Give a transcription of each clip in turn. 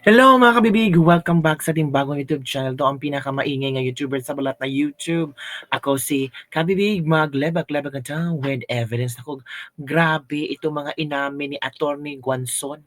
Hello mga kabibig! Welcome back sa ating bagong YouTube channel. Ito ang pinakamaingay na YouTuber sa balat na YouTube. Ako si Kabibig, maglebak-lebak na down with evidence. Ako, grabe ito mga inamin ni Attorney Guanzon.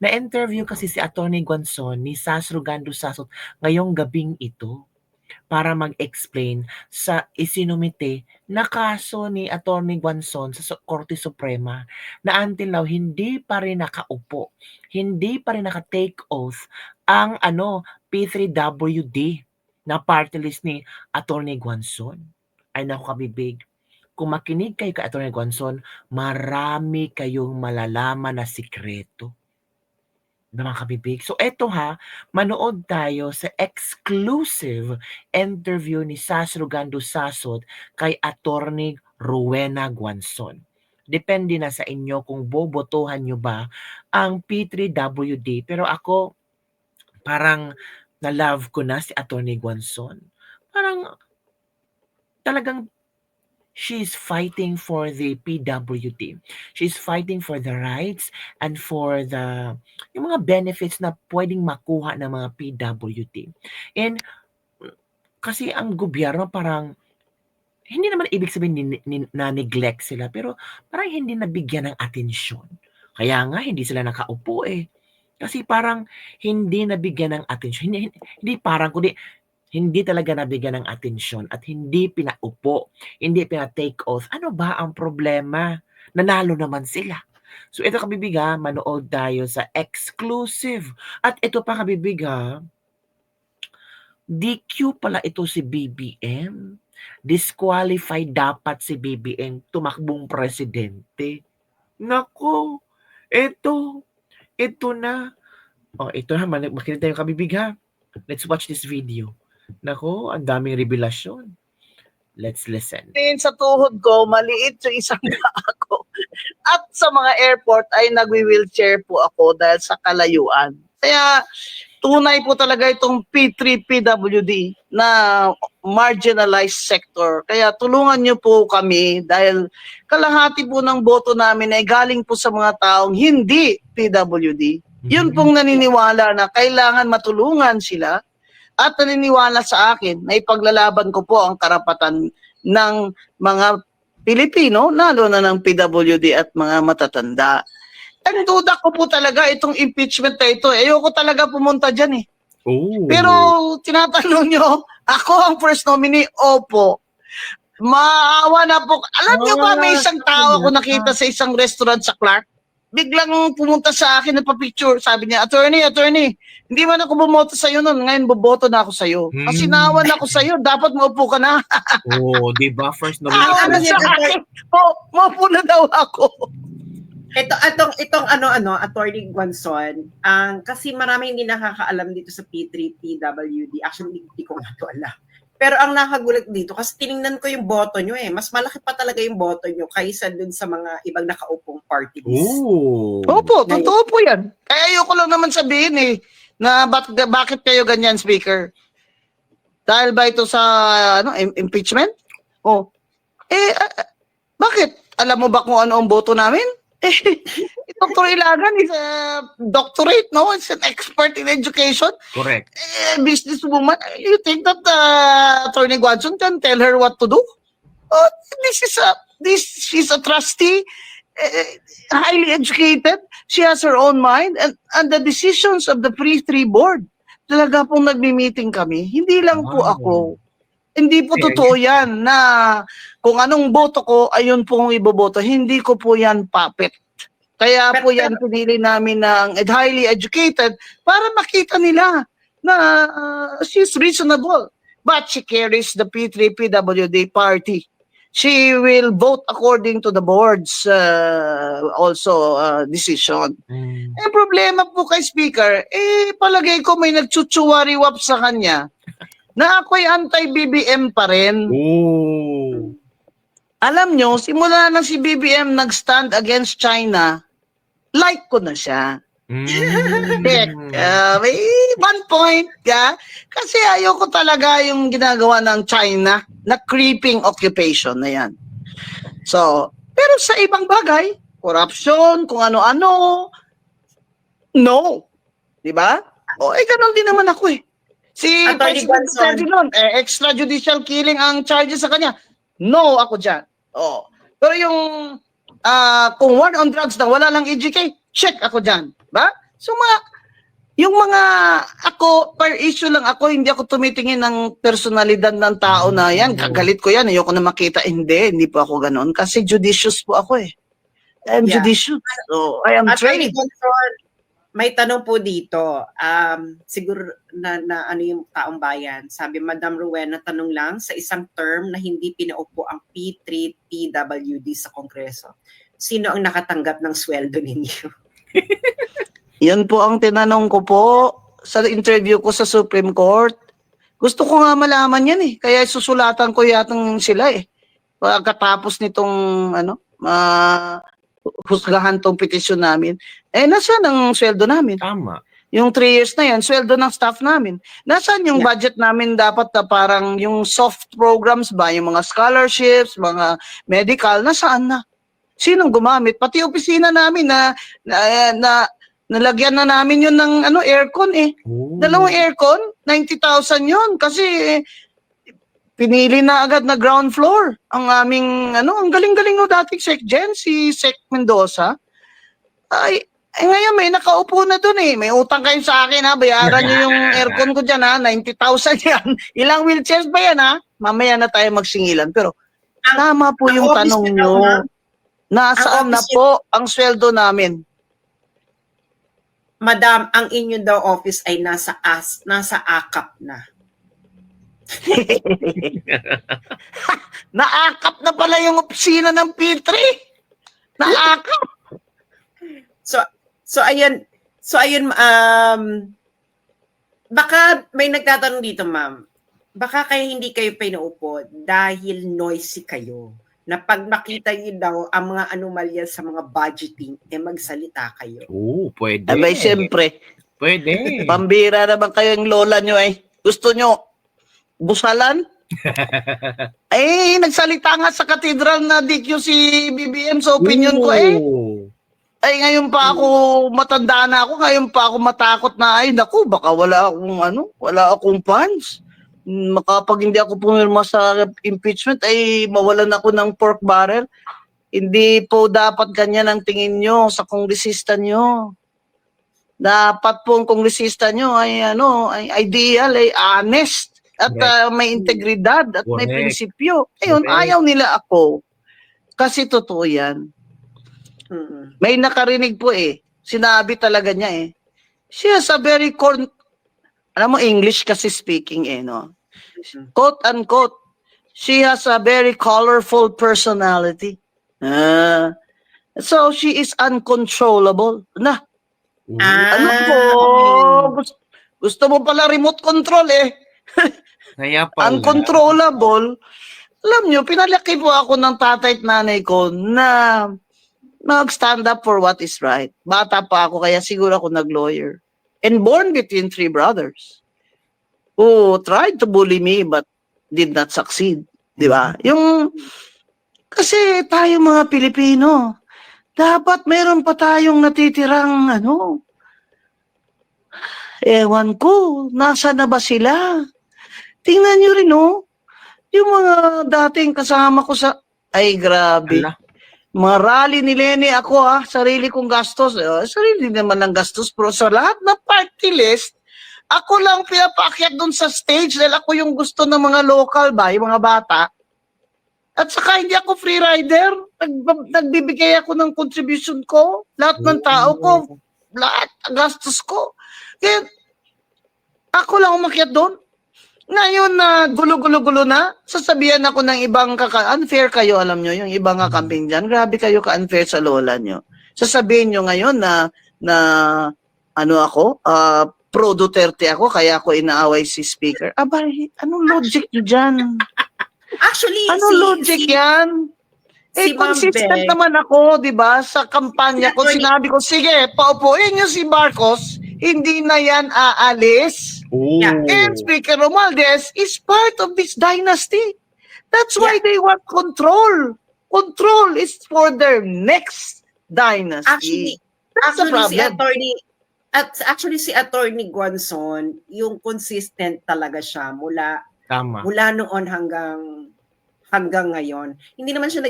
Na-interview kasi si Attorney Guanzon ni Sasrugando Sasot ngayong gabing ito para mag-explain sa isinumite na kaso ni Attorney Guanzon sa Korte Suprema na until now hindi pa rin nakaupo, hindi pa rin naka-take oath ang P3WD na party list ni Attorney Guanzon. Ay naku kabibig, kung makinig kayo kay Attorney Guanzon, marami kayong malalaman na sikreto na mga kabibig. So eto manood tayo sa exclusive interview ni Sasrugando Sasot kay Attorney Rowena Guanzon. Depende na sa inyo kung bobotohan nyo ba ang P3WD. Pero ako, parang na-love ko na si Attorney Guanzon. Parang talagang she's fighting for the PWD. She's fighting for the rights and for yung mga benefits na pwedeng makuha ng mga PWD. And kasi ang gobyerno parang, hindi naman ibig sabihin na neglect sila, pero parang hindi nabigyan ng atensyon. Kaya nga hindi sila nakaupo eh. Kasi parang hindi nabigyan ng atensyon. Hindi parang, kundi hindi talaga nabigyan ng atensyon at hindi pinaupo, hindi pina-take oath. Ano ba ang problema? Nanalo naman sila. So ito kabibiga, manood tayo sa exclusive. At ito pa kabibiga, DQ pala ito si BBM. Disqualified dapat si BBM tumakbong presidente. Nako, ito na. Ito na, makinig tayo kabibiga. Let's watch this video. Nako, ang daming revelasyon. Let's listen. Sa tuhod ko, maliit yung isang paa ko. At sa mga airport ay nagwi-wheelchair po ako dahil sa kalayuan. Kaya tunay po talaga itong P3PWD na marginalized sector. Kaya tulungan niyo po kami dahil kalahati po ng boto namin ay galing po sa mga taong hindi PWD. Yun pong naniniwala na kailangan matulungan sila at naniniwala sa akin na ipaglalaban ko po ang karapatan ng mga Pilipino, lalo na ng PWD at mga matatanda. Ang duda ko po talaga itong impeachment na ito. Ayoko talaga pumunta dyan eh. Oh. Pero tinatanong nyo, ako ang first nominee, opo. Maawa na po. Alam nyo ba, may isang tao ako nakita sa isang restaurant sa Clark. Biglang pumunta sa akin at pa-picture. Sabi niya, attorney, hindi man ako bumoto sa'yo noon. Ngayon boboto na ako sa'yo. Kasi naawan ako sa'yo. Dapat maupo ka na. Di ba? First Naawan nomination. na sa akin. Maupo na daw ako. Itong Attorney Guanzon, kasi marami hindi nakakaalam dito sa P3PWD. Actually, hindi ko nga ito alam. Pero ang nakagulat dito, kasi tiningnan ko yung boto nyo eh. Mas malaki pa talaga yung boto nyo kaysa dun sa mga ibang nakaupong party list. Opo, totoo po yan. Kaya ayoko lang naman sabihin eh, na bakit kayo ganyan, Speaker? Dahil ba ito sa impeachment? Bakit? Alam mo ba kung ano ang boto namin? Dr. Ilagan is a doctorate, no? It's an expert in education. Correct. Businesswoman. You think that Attorney Guanzon can tell her what to do? She's a trustee, highly educated. She has her own mind, and the decisions of the P3 board. Talaga pong nagmi-meeting kami. Hindi lang po ako. Hindi po totoo yan na kung anong boto ko, ayun pong iboboto. Hindi ko po yan puppet. Kaya po yan pinili namin ng highly educated para makita nila na she's reasonable. But she carries the P3PWD party. She will vote according to the board's decision. Eh, problema po kay Speaker, palagay ko may nagchuchuwariwap sa kanya na ako'y anti-BBM pa rin. Alam nyo, simula na si BBM nag-stand against China, like ko na siya. May 1 point ka. Kasi ayoko talaga yung ginagawa ng China na creeping occupation na yan. So, pero sa ibang bagay, corruption, kung ano-ano, no. Diba? Ganun din naman ako eh. Si Attorney President Gonzon. Duterte nun, extrajudicial killing ang charges sa kanya. No ako dyan. Pero yung kung war on drugs na wala lang EJK, check ako dyan. Ba? So yung mga ako, per issue lang ako, hindi ako tumitingin ng personalidad ng tao na yan. Galit ko yan, ayoko na makita. Hindi po ako ganun. Kasi judicious po ako eh. I'm judicious. So, I am Attorney trained. Gonzon, may tanong po dito. Siguro na ano yung taong bayan. Sabi, Madam Rowena, tanong lang, sa isang term na hindi pinaupo ang P3 PWD sa Kongreso, sino ang nakatanggap ng sweldo ninyo? Yan po ang tinanong ko po sa interview ko sa Supreme Court. Gusto ko nga malaman yan eh. Kaya susulatan ko yatang sila eh. Pagkatapos nitong husgahan tong petisyon namin. Nasaan ang sweldo namin? Tama. Yung 3 years na yan, sweldo ng staff namin. Nasaan yung budget namin dapat na parang yung soft programs ba? Yung mga scholarships, mga medical, nasaan na? Sinong gumamit? Pati opisina namin na nalagyan na namin yun ng aircon eh. Oh. 2 aircon, 90,000 yun. Kasi pinili na agad na ground floor. Ang aming, ang galing-galing no dating Sec Gen, si Sec Mendoza. Ngayon may nakaupo na dun eh. May utang kayo sa akin ha. Bayaran nyo yung aircon ko dyan ha. 90,000 yan. Ilang wheelchairs ba yan ha? Mamaya na tayo magsingilan. Pero tama po yung tanong nyo. Nasaan na po ang sweldo namin? Madam, ang inyo daw office ay nasa akap na. Naakap na pala yung opisina ng P3. Naakap. So ayun, baka may nagtatanong dito, ma'am. Baka kaya hindi kayo pinaupo dahil noisy kayo. Na pag makita niyo daw ang mga anomalya sa mga budgeting, magsalita kayo. Oo, pwede. Abay, siyempre. Pwede. Pambira naman kayo yung lola nyo eh. Gusto nyo busalan? Nagsalita nga sa katedral na DQ si BBM sa opinion ko eh. Ngayon pa ako, matanda na ako, ngayon pa ako matakot na, naku, baka wala akong funds. Kapag hindi ako pumirma sa impeachment, mawalan ako ng pork barrel. Hindi po dapat ganyan ang tingin nyo sa kongresista nyo. Dapat po ang kongresista nyo ay ideal, ay honest, at may integridad, at may prinsipyo. Ayaw nila ako. Kasi totoo yan. May nakarinig po sinabi talaga niya she has a very alam mo English kasi speaking no? Quote unquote, she has a very colorful personality. So she is uncontrollable. Ano po? Gusto mo pala remote control Kaya pala. Uncontrollable. Alam nyo, pinalaki po ako ng tatay at nanay ko na mag-stand up for what is right. Bata pa ako, kaya siguro ako nag-lawyer. And born between 3 brothers who tried to bully me but did not succeed. Di ba? Kasi tayo mga Pilipino, dapat meron pa tayong natitirang ewan ko, nasa na ba sila? Tingnan nyo rin yung mga dating kasama ko sa, grabe. Ala. Mga rally ni Leni ako sarili kong gastos. Sarili naman ng gastos, pero sa lahat ng party list, ako lang pinapaakyat doon sa stage dahil ako yung gusto ng mga local ba, yung mga bata. At saka hindi ako free rider. Nagbibigay ako ng contribution ko. Lahat ng tao ko, lahat ang gastos ko. Kaya ako lang umakyat doon. Ngayon na gulo-gulo-gulo na, sasabihan ako ng ibang unfair kayo, alam nyo, yung ibang kakamping dyan. Grabe kayo ka-unfair sa lola nyo. Sasabihin nyo ngayon na ako, pro Duterte ako, kaya ako inaaway si Speaker. Abay, anong logic nyo dyan? Actually, Anong logic yan? si Consistent Ma'am Beg. naman ako, di ba? Sa kampanya ko, sinabi ko, sige, paupuin nyo si Marcos, hindi na yan aalis. Oh. Yeah. And Speaker Romualdez is part of this dynasty. That's why they want control. Control is for their next dynasty. Actually, That's the si problem. At actually si Attorney Guanzon, yung consistent talaga siya Tama. mula noon hanggang ngayon. Hindi naman siya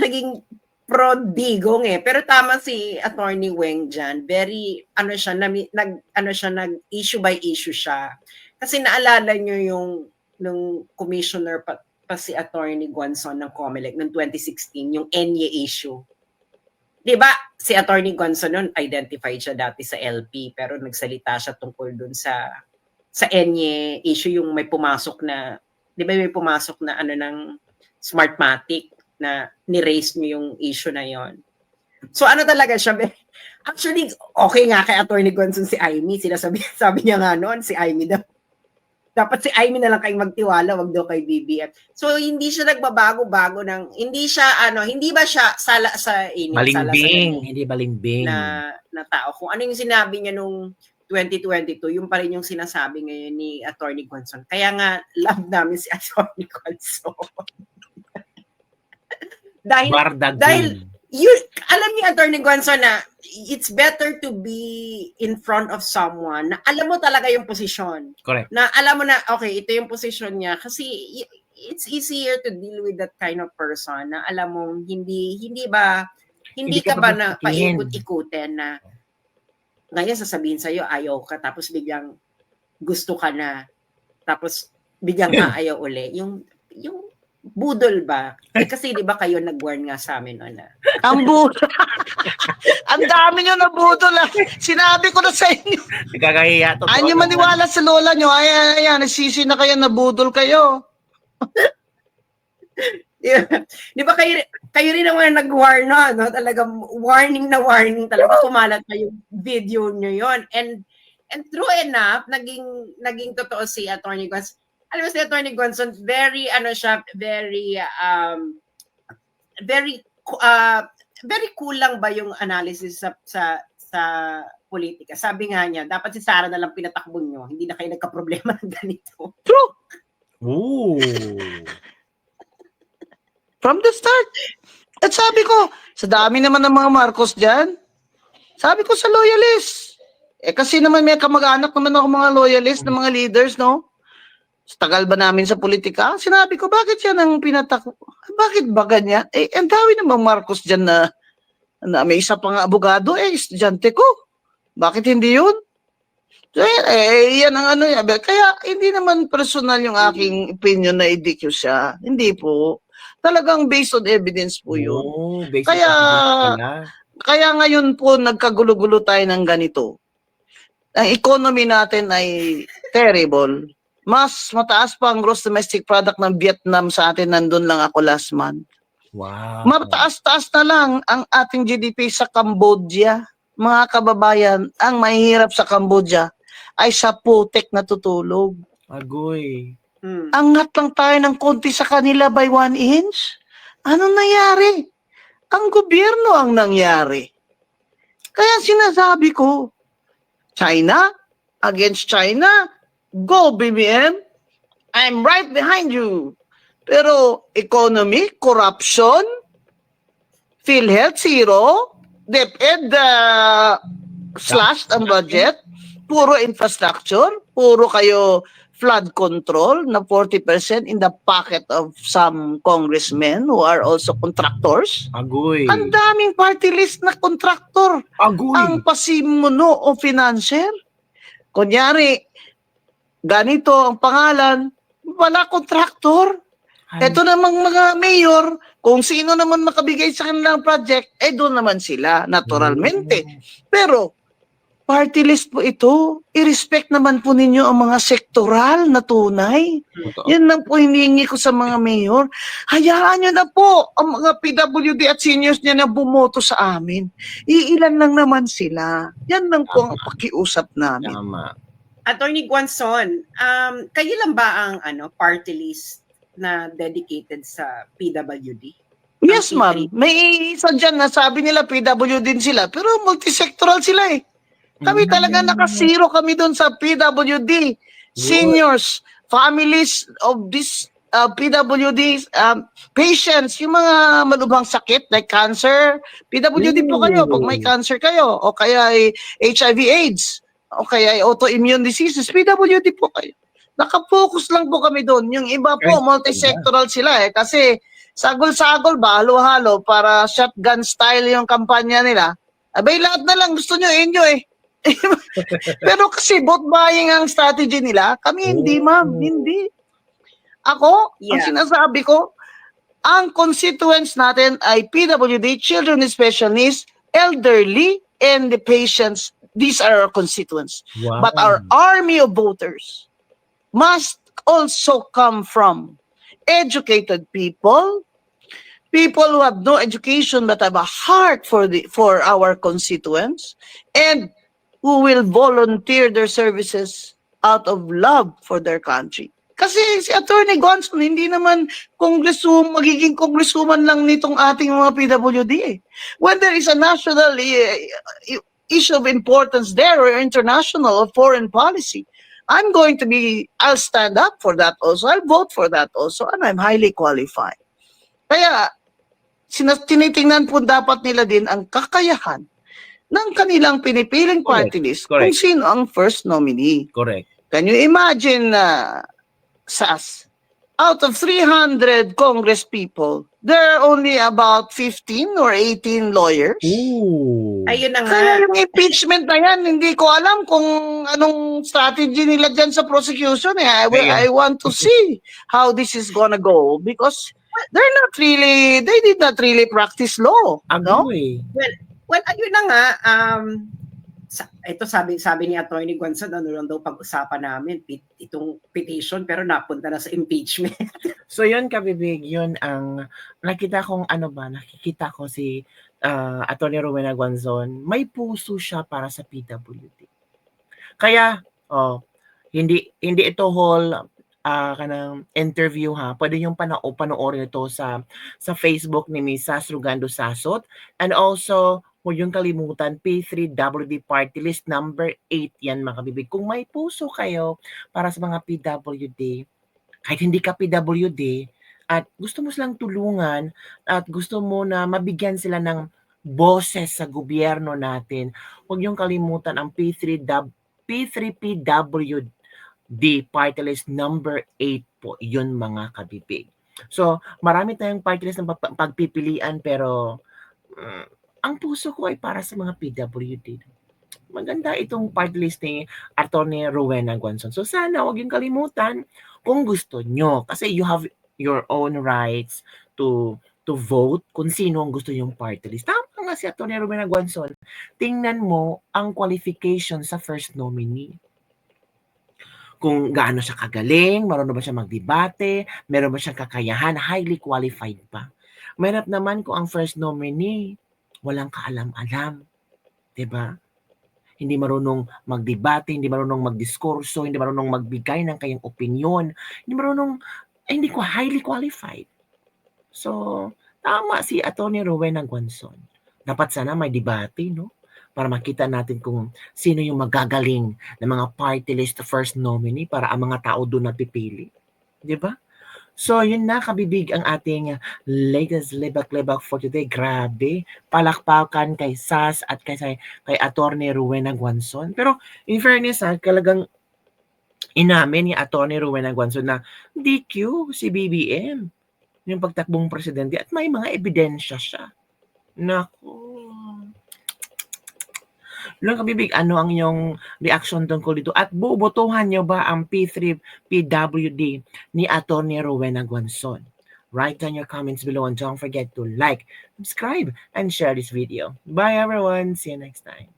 naging prodigong eh. Pero tama si Attorney Weng dyan. Very nag issue by issue siya. Kasi naalala niyo yung nung commissioner pa si Attorney Guanzon ng COMELEC noong 2016, yung ENYE issue. 'Di ba? Si Attorney Guanzon noon identified siya dati sa LP pero nagsalita siya tungkol dun sa ENYE issue, yung may pumasok na, 'di ba may pumasok na ano ng Smartmatic na ni-raise niyo yung issue na yon. So ano talaga siya, actually okay nga kay Attorney Guanzon si Amy, sabi niya nga noon si Amy dapat si Amy na lang kayong magtiwala, wag daw kay BBM. So hindi siya nagbabago-bago hindi ba siya sala sa Balimbing, hindi balimbing. na tao. Kung ano yung sinabi niya nung 2022, yung pa rin yung sinasabi ngayon ni Attorney Guanzon. Kaya nga, love namin si Attorney Guanzon. dahil alam niya, Attorney Guanzon, na it's better to be in front of someone na alam mo talaga yung posisyon. Correct. Na alam mo na, okay, ito yung posisyon niya. Kasi it's easier to deal with that kind of person na alam mo, hindi ka ba na paikot-ikutin na ngayon sasabihin sa'yo, ayaw ka, tapos biglang gusto ka na, tapos biglang aayaw uli. Yung budol ba? Kasi di ba kayo nag-warn nga sa amin na. Ang budol. Ang dami nyo na budol. Sinabi ko na sa inyo. Nagkakahiya. Ayaw nyo maniwala sa lola nyo. Ayan, nasisi na kayo, nabudol kayo. Di ba kayo rin naman nag-warn no? Talagang warning talaga. Kumalat na yung video nyo yon. And true enough, naging totoo si Attorney Guanzon. Alam mo si Attorney Guanzon, very kulang ba yung analysis sa politika. Sabi nga niya, dapat si Sara na lang pinatakbo nyo, hindi na kayo nagka-problema ng ganito. True. Ooh. From the start. At sabi ko, sa dami naman ng mga Marcos dyan, sabi ko sa loyalist. Kasi naman may kamag-anak naman ako mga loyalist ng mga leaders, no? Tagal ba namin sa politika? Sinabi ko, bakit yan ang pinatakbo? Bakit ba ganyan? Ang dami namang Marcos dyan na may isa pang abogado, estudyante ko. Bakit hindi yun? So, yan ang ano yan. Kaya hindi naman personal yung aking opinion na i-DQ siya. Hindi po. Talagang based on evidence po yun. Oh, Kaya ngayon po nagkagulo-gulo tayo ng ganito. Ang economy natin ay terrible. Mas mataas pa ang gross domestic product ng Vietnam sa atin. Nandun lang ako last month. Wow. Mataas-taas na lang ang ating GDP sa Cambodia. Mga kababayan, ang mahihirap sa Cambodia ay sa putek natutulog. Agoy. Angat lang tayo ng konti sa kanila by 1 inch. Anong nangyari? Ang gobyerno ang nangyari. Kaya sinasabi ko, China against China, go BBM, I'm right behind you. Pero economy, corruption, PhilHealth zero, DepEd slashed ang budget, puro infrastructure, puro kayo flood control na 40% in the pocket of some congressmen who are also contractors. Agoy. Ang daming party list na contractor. Agoy. Ang pasimuno o financier. Kunyari, ganito ang pangalan, wala contractor. Ito namang mga mayor, kung sino naman makabigay sa kanilang project, doon naman sila, naturalmente. Pero, party list po ito. I-respect naman po ninyo ang mga sektoral na tunay. Yan lang po hinihingi ko sa mga mayor. Hayaan nyo na po ang mga PWD at seniors niya na bumoto sa amin. Iilan lang naman sila. Yan lang po ang pakiusap namin. Tama. Attorney Guanzon, kayo lang ba ang party list na dedicated sa PWD? Yes, ma'am. May isa dyan na sabi nila PWD din sila, pero multisectoral sila eh. Kami talaga nakasiro kami doon sa PWD. Seniors, families of this PWD patients, yung mga malubhang sakit like cancer, PWD po kayo pag may cancer kayo, o kaya ay HIV/AIDS, o kaya ay autoimmune diseases, PWD po kayo. Nakapokus lang po kami doon. Yung iba po, multisectoral sila kasi sagol-sagol ba, halo-halo para shotgun style yung kampanya nila. Abay, lahat na lang gusto nyo inyo Pero kasi vote buying ang strategy nila, kami hindi, ma'am, hindi. Ako, ang sinasabi ko, ang constituents natin ay PWD, children with special needs, elderly, and the patients. These are our constituents. Wow. But our army of voters must also come from educated people, people who have no education but have a heart for our constituents, and who will volunteer their services out of love for their country. Kasi si Attorney Gonson, hindi naman magiging congresswoman lang nitong ating mga PWD. When there is a national issue of importance there, or international or foreign policy, I'll stand up for that also. I'll vote for that also, and I'm highly qualified. Kaya, tinitingnan po dapat nila din ang kakayahan ng kanilang pinipiling party list kung sino ang first nominee. Correct. Can you imagine, SAS, out of 300 Congress people, there are only about 15 or 18 lawyers? Ooh. Ayun na nga. Kaya yung impeachment na yan, hindi ko alam kung anong strategy nila dyan sa prosecution. I want to see how this is gonna go because they did not really practice law. No? Well, ayun na nga. Ito sabi ni Attorney Gonson, ano lang daw pag-usapan namin, itong petition, pero napunta na sa impeachment. So yun, kabibig, yun ang nakikita ko si Attorney Rowena Gonzon, may puso siya para sa PWD. Kaya, hindi ito whole kanang interview pwede yung panoorin ito sa Facebook ni Mrs. Rugando Sasot, and also huwag yung kalimutan, P3WD Party List number 8 yan mga kabibig. Kung may puso kayo para sa mga PWD, kahit hindi ka PWD, at gusto mo silang tulungan, at gusto mo na mabigyan sila ng boses sa gobyerno natin, huwag yung kalimutan ang P3PWD Party List number 8 po. Yun mga kabibig. So, marami tayong party list na pagpipilian, pero ang puso ko ay para sa mga PWD. Maganda itong party list ni Attorney Rowena Gonzon. So sana huwag yung kalimutan kung gusto nyo. Kasi you have your own rights to vote kung sino ang gusto yung party list. Tama nga si Attorney Rowena Gonzon. Tingnan mo ang qualification sa first nominee. Kung gaano siya kagaling, marunong ba siya magdebate, meron ba siyang kakayahan, highly qualified pa. Mahirap naman kung ang first nominee walang kaalam-alam, 'di ba? Hindi marunong magdebate, hindi marunong magdiskurso, hindi marunong magbigay ng kanyang opinion, hindi ko highly qualified. So, tama si Attorney Rowena Gonzon. Dapat sana may debate, no? Para makita natin kung sino yung magagaling ng mga party list first nominee para ang mga tao doon napipili. 'Di ba? So, yun na, kabibig, ang ating latest lebak-lebak for today. Grabe, palakpakan kay SAS at kay Attorney Rowena Gonzon. Pero, in fairness, talagang inamin ni Attorney Rowena Gonzon na DQ si BBM, yung pagtakbong presidente, at may mga ebidensya siya. Naku. Lang kabibig, ano ang inyong reaction tungkol dito? At bubotohan nyo ba ang P3PWD ni Attorney Rowena Gonzon? Write down your comments below and don't forget to like, subscribe, and share this video. Bye everyone. See you next time.